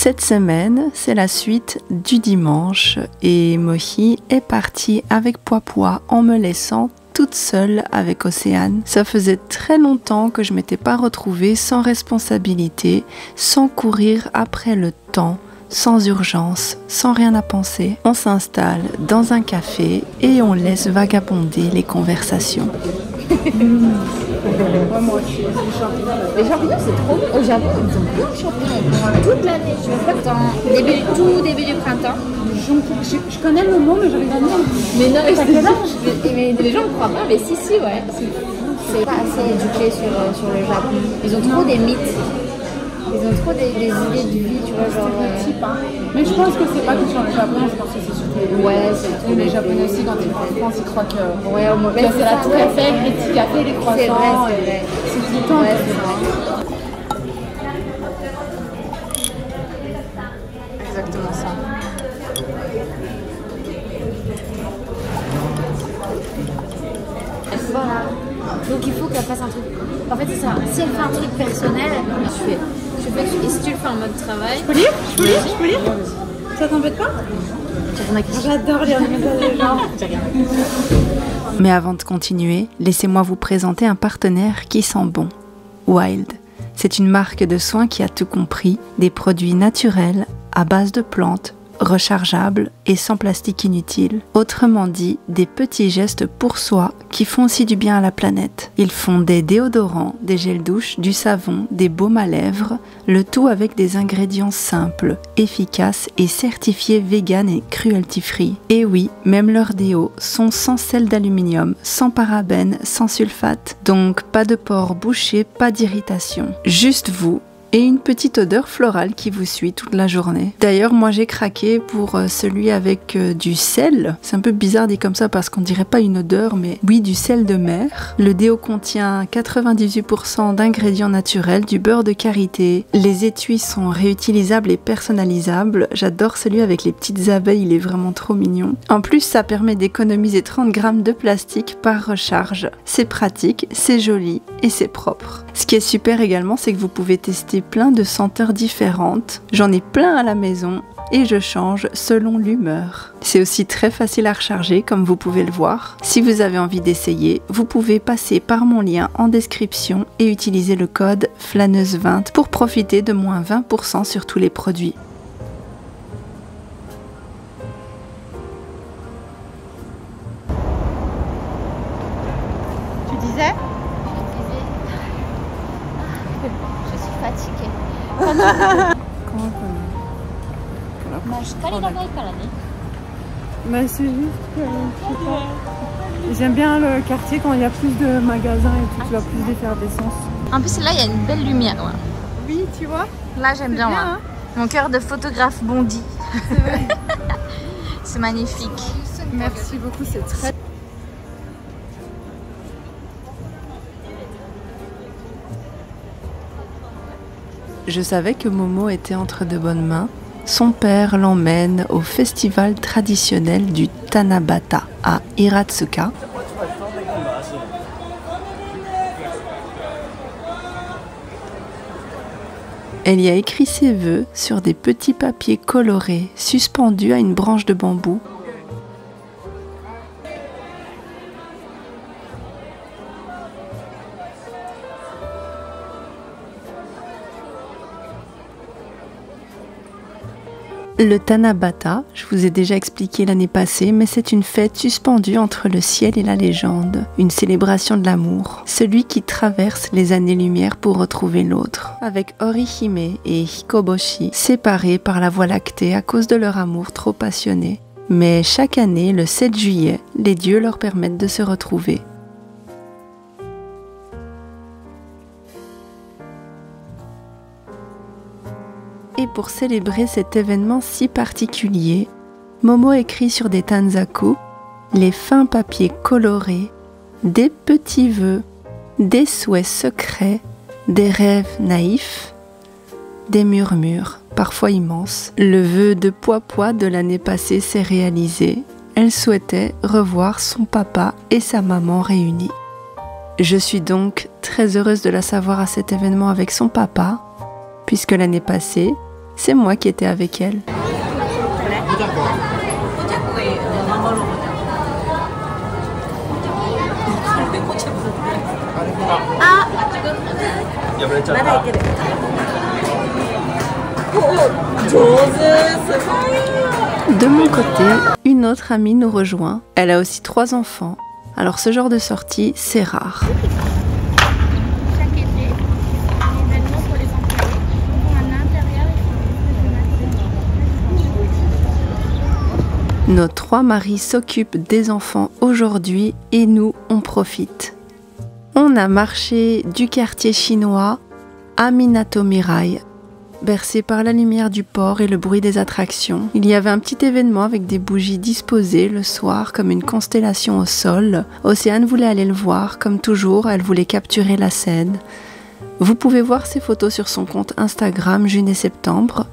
Cette semaine, c'est la suite du dimanche et Mohi est partie avec Poipoi en me laissant toute seule avec Océane. Ça faisait très longtemps que je m'étais pas retrouvée sans responsabilité, sans courir après le temps, sans urgence, sans rien à penser. On s'installe dans un café et on laisse vagabonder les conversations. Moi aussi, les champignons c'est trop bon. Au Japon, ils ont plein de champignons toute l'année. Je sais pas, tout début du printemps. Je connais le mot, mais j'avais pas le nom. Mais non, mais les gens ne croient pas, mais si, ouais. C'est pas assez éduqué sur le Japon. Ils ont trop des mythes. Ils ont trop des idées de vie, tu vois, genre... Mais je pense que c'est pas que sur le Japon, je pense que c'est surtout... Ouais, c'est tout. Les Japonais aussi, quand ils vont en France, ils croient que... Ouais, au mauvais, c'est la tour Eiffel, les petits cafés, les croissants... C'est vrai. C'est tout le temps. Ouais, c'est vrai. Exactement ça. Voilà. Donc il faut qu'elle fasse un truc. En fait, c'est ça. Si elle fait un truc personnel, et si tu le fais en mode travail. Je peux lire Ça t'embête pas? J'adore lire les messages des gens. Mais avant de continuer, laissez-moi vous présenter un partenaire qui sent bon. Wild. C'est une marque de soins qui a tout compris, des produits naturels à base de plantes, rechargeables et sans plastique inutile. Autrement dit, des petits gestes pour soi qui font aussi du bien à la planète. Ils font des déodorants, des gels douche, du savon, des baumes à lèvres, le tout avec des ingrédients simples, efficaces et certifiés vegan et cruelty-free. Et oui, même leurs déos sont sans sel d'aluminium, sans parabènes, sans sulfate. Donc pas de pores bouchés, pas d'irritation. Juste vous et une petite odeur florale qui vous suit toute la journée. D'ailleurs, moi j'ai craqué pour celui avec du sel. C'est un peu bizarre dit comme ça parce qu'on dirait pas une odeur, mais oui, du sel de mer. Le déo contient 98% d'ingrédients naturels, du beurre de karité. Les étuis sont réutilisables et personnalisables. J'adore celui avec les petites abeilles, il est vraiment trop mignon. En plus, ça permet d'économiser 30 grammes de plastique par recharge. C'est pratique, c'est joli et c'est propre. Ce qui est super également, c'est que vous pouvez tester plein de senteurs différentes. J'en ai plein à la maison et je change selon l'humeur. C'est aussi très facile à recharger comme vous pouvez le voir. Si vous avez envie d'essayer, vous pouvez passer par mon lien en description et utiliser le code flâneuse20 pour profiter de moins 20% sur tous les produits. Tu disais? Je suis fatiguée. Mais c'est juste que, je sais pas. J'aime bien le quartier quand il y a plus de magasins et tout, tu vois, plus d'effervescence. En plus, là, il y a une belle lumière. Ouais. Oui, tu vois. Là, j'aime bien, moi. Hein. Mon cœur de photographe bondit. C'est magnifique. Merci beaucoup, c'est très... Je savais que Momo était entre de bonnes mains. Son père l'emmène au festival traditionnel du Tanabata à Hiratsuka. Elle y a écrit ses vœux sur des petits papiers colorés suspendus à une branche de bambou. Le Tanabata, je vous ai déjà expliqué l'année passée, mais c'est une fête suspendue entre le ciel et la légende, une célébration de l'amour, celui qui traverse les années-lumière pour retrouver l'autre. Avec Orihime et Hikoboshi, séparés par la Voie lactée à cause de leur amour trop passionné. Mais chaque année, le 7 juillet, les dieux leur permettent de se retrouver. Et pour célébrer cet événement si particulier, Momo écrit sur des tanzaku les fins papiers colorés, des petits vœux, des souhaits secrets, des rêves naïfs, des murmures, parfois immenses. Le vœu de Poipoi de l'année passée s'est réalisé. Elle souhaitait revoir son papa et sa maman réunis. Je suis donc très heureuse de la savoir à cet événement avec son papa, puisque l'année passée, c'est moi qui étais avec elle. De mon côté, une autre amie nous rejoint. Elle a aussi 3 enfants. Alors ce genre de sortie, c'est rare. Chaque été, les événements pour les employés vont à l'intérieur et Nos 3 maris s'occupent des enfants aujourd'hui et nous, on profite. On a marché du quartier chinois à Minato Mirai, bercé par la lumière du port et le bruit des attractions. Il y avait un petit événement avec des bougies disposées le soir comme une constellation au sol. Océane voulait aller le voir, comme toujours, elle voulait capturer la scène. Vous pouvez voir ces photos sur son compte Instagram June et Septembre.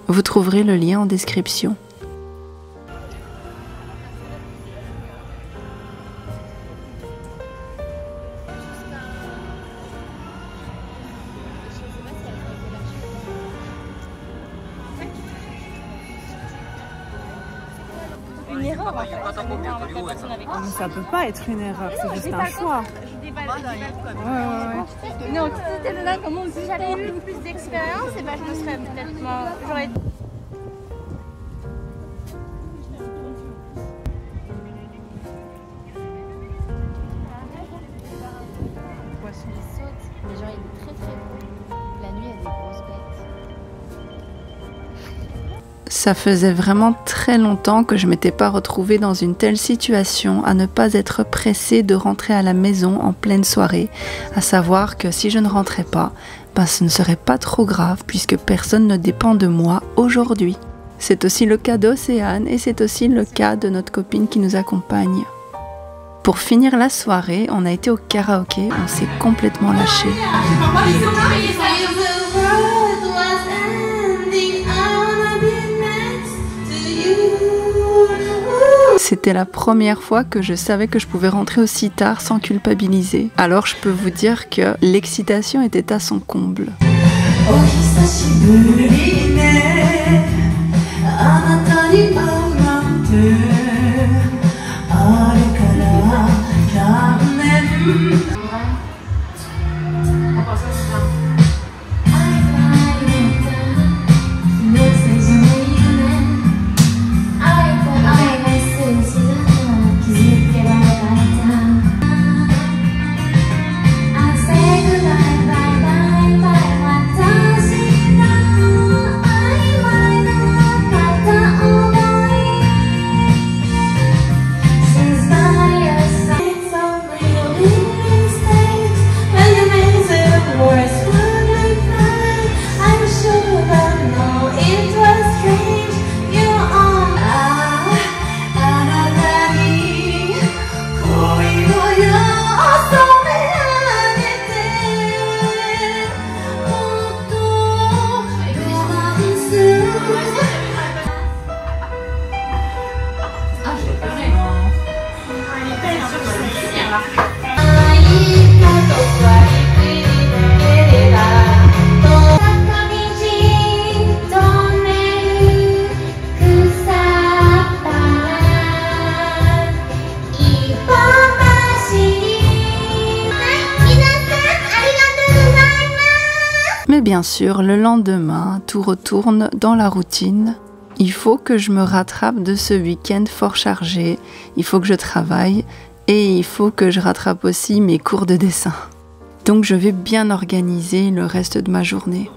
Vous trouverez le lien en description. une erreur en fait. Ça peut pas être une erreur, c'est juste un choix. Non, si c'était là, comment si j'avais eu plus d'expérience, et ben je me serais peut-être j'aurais. Il saute, mais genre il est très très gros. La nuit il y a des grosses bêtes. Ça faisait vraiment très longtemps que je m'étais pas retrouvée dans une telle situation, à ne pas être pressée de rentrer à la maison en pleine soirée, à savoir que si je ne rentrais pas, ben ce ne serait pas trop grave puisque personne ne dépend de moi aujourd'hui. C'est aussi le cas d'Océane et c'est aussi le cas de notre copine qui nous accompagne. Pour finir la soirée, on a été au karaoké, on s'est complètement lâché. C'était la première fois que je savais que je pouvais rentrer aussi tard sans culpabiliser. Alors je peux vous dire que l'excitation était à son comble. Mais bien sûr, le lendemain, tout retourne dans la routine. Il faut que je me rattrape de ce week-end fort chargé, il faut que je travaille et il faut que je rattrape aussi mes cours de dessin. Donc je vais bien organiser le reste de ma journée.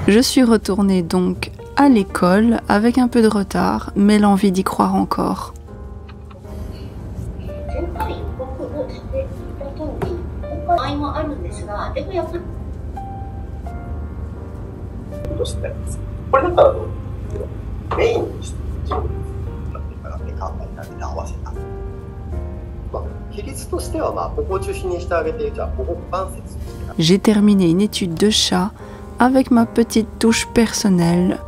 Je suis retournée donc à l'école avec un peu de retard, mais l'envie d'y croire encore. J'ai terminé une étude de chat avec ma petite touche personnelle.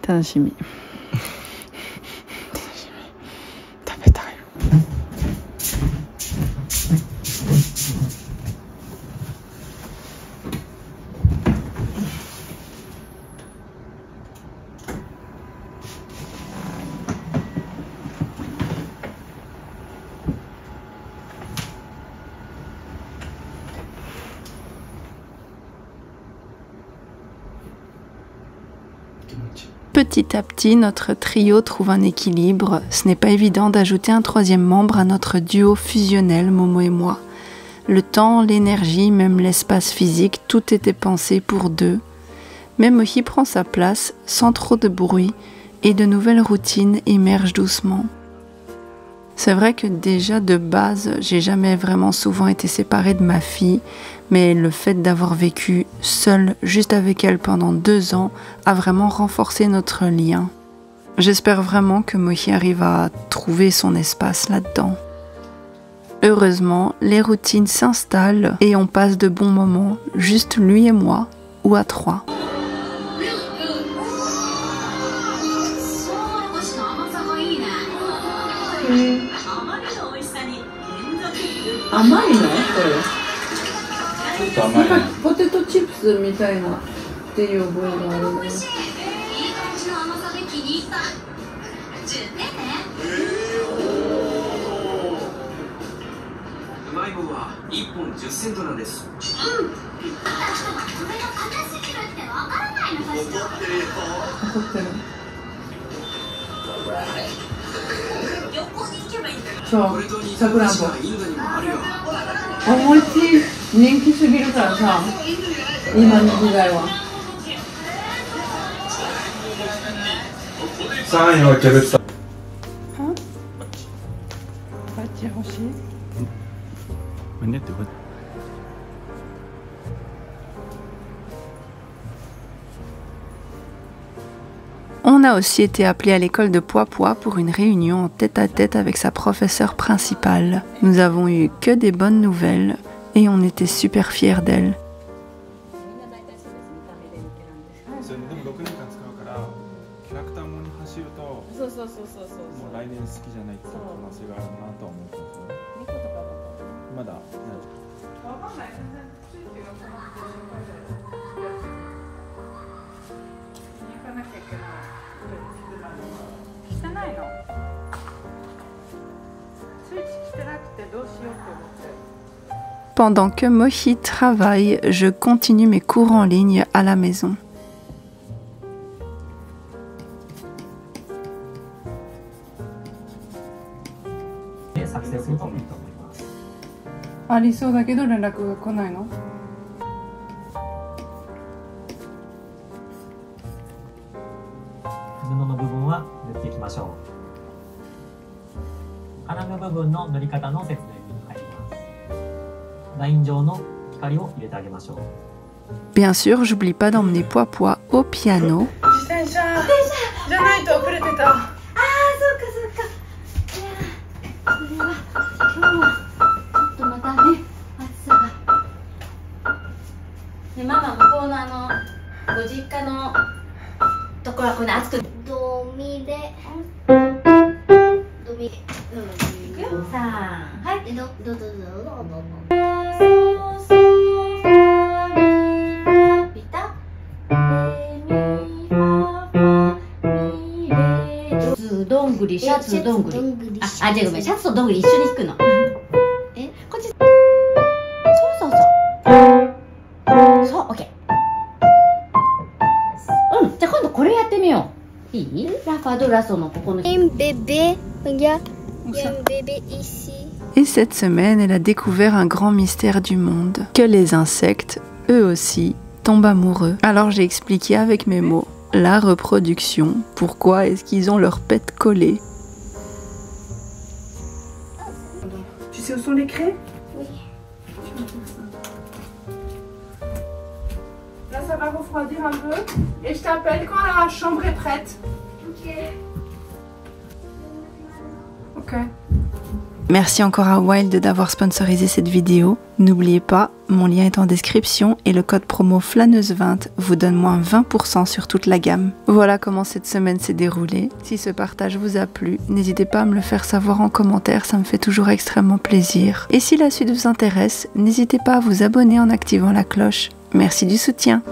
Tanoshimi. Petit à petit, notre trio trouve un équilibre. Ce n'est pas évident d'ajouter un troisième membre à notre duo fusionnel, Momo et moi. Le temps, l'énergie, même l'espace physique, tout était pensé pour deux. Mais Mohi prend sa place, sans trop de bruit, et de nouvelles routines émergent doucement. C'est vrai que déjà de base, j'ai jamais vraiment souvent été séparée de ma fille, mais le fait d'avoir vécu seule, juste avec elle pendant 2 ans, a vraiment renforcé notre lien. J'espère vraiment que Mohi arrive à trouver son espace là-dedans. Heureusement, les routines s'installent et on passe de bons moments, juste lui et moi, ou à 3. Potato chips みたいなっていう覚えがあるね。うまい棒は1本10セントなんです。怒ってる。そう、さくらんぼ。お餅人気すぎるからさ、今の時代は。3位はキャベツ。バッチ欲しい？On a aussi été appelé à l'école de Poipois pour une réunion en tête-à-tête avec sa professeure principale. Nous avons eu que des bonnes nouvelles et on était super fiers d'elle. Pendant que Mohi travaille, je continue mes cours en ligne à la maison. Bien sûr, j'oublie pas d'emmener Poipois au piano. 実家のところはこれ熱くドミでドミでいくよ。3、はい。どうぞピタレミファファミレツどんぐりシャツどんぐりあ、じゃあごめん、シャツとどんぐり一緒に弾くの。こっちそうそう、オッケー。じゃあ今度これやってみよう。いい？ラファドラソのここのUn bébé, regarde, il y a un bébé ici. Et cette semaine, elle a découvert un grand mystère du monde, que les insectes, eux aussi, tombent amoureux. Alors j'ai expliqué avec mes mots la reproduction, pourquoi est-ce qu'ils ont leurs pets collés. Tu sais où sont les craies? Oui. Là, ça va refroidir un peu. Et je t'appelle quand la chambre est prête. Ok. Merci encore à Wild d'avoir sponsorisé cette vidéo. N'oubliez pas, mon lien est en description et le code promo flâneuse20 vous donne moins 20% sur toute la gamme. Voilà comment cette semaine s'est déroulée. Si ce partage vous a plu, n'hésitez pas à me le faire savoir en commentaire, ça me fait toujours extrêmement plaisir. Et si la suite vous intéresse, n'hésitez pas à vous abonner en activant la cloche. Merci du soutien.